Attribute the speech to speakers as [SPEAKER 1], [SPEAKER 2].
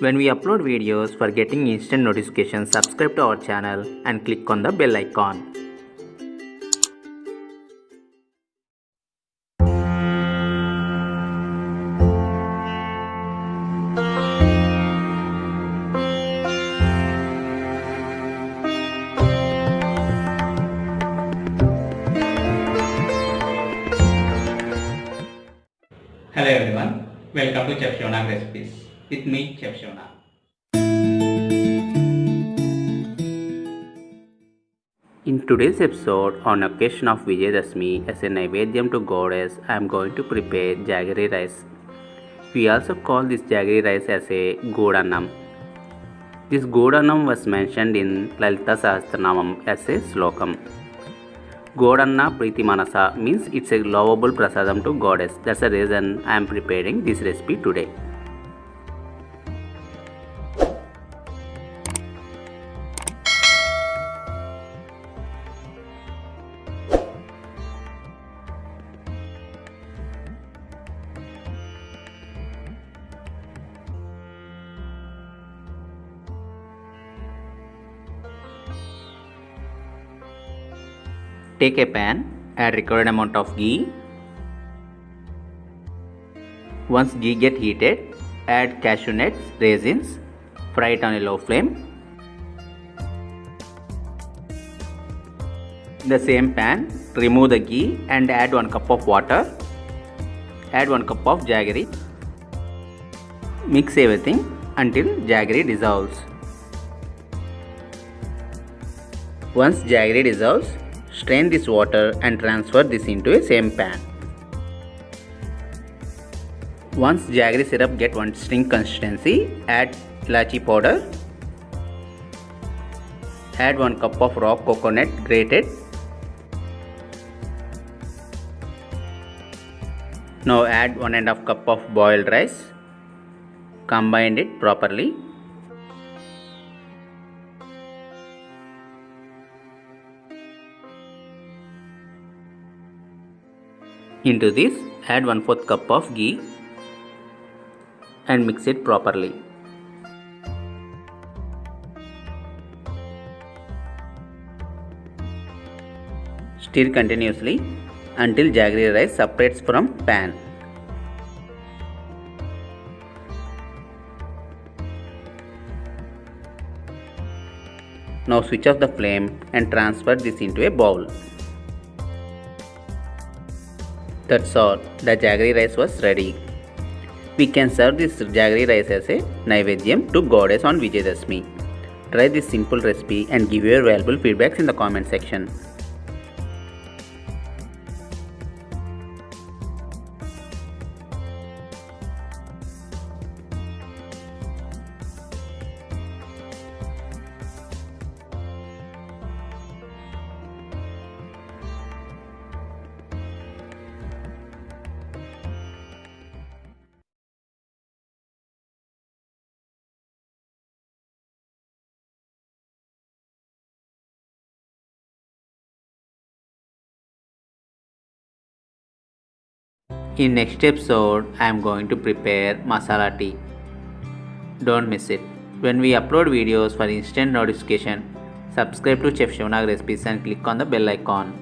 [SPEAKER 1] When we upload videos, for getting instant notifications, subscribe to our channel and click on the bell icon.
[SPEAKER 2] Hello everyone, welcome to Chef Siva Nag recipes with me, Chef Siva Nag.
[SPEAKER 1] In today's episode, on occasion of Vijayadashmi as a naivedyam to goddess, I am going to prepare jaggery rice. We also call this jaggery rice as a Gudanna. This Gudanna was mentioned in Lalita Sahasranamam as a slokam. Goddana Priti Manasa means it's a lovable prasadam to goddess. That's the reason I am preparing this recipe today. Take a pan, add required amount of ghee. Once ghee get heated, add cashew nuts, raisins, fry it on a low flame. In the same pan, remove the ghee and add 1 cup of water. Add 1 cup of jaggery. Mix everything until jaggery dissolves. Once jaggery dissolves, strain this water and transfer this into a same pan. Once jaggery syrup get one string consistency, add ilachi powder. Add 1 cup of raw coconut grated. Now add 1.5 cup of boiled rice. Combine it properly. Into this, add 1/4 cup of ghee and mix it properly. Stir continuously until jaggery rice separates from pan. Now switch off the flame and transfer this into a bowl. That's all, the jaggery rice was ready. We can serve this jaggery rice as a naivedyam to goddess on Vijayadashmi. Try this simple recipe and give your valuable feedbacks in the comment section. In next episode, I am going to prepare masala tea. Don't miss it. When we upload videos for instant notification, subscribe to Chef Siva Nag recipes and click on the bell icon.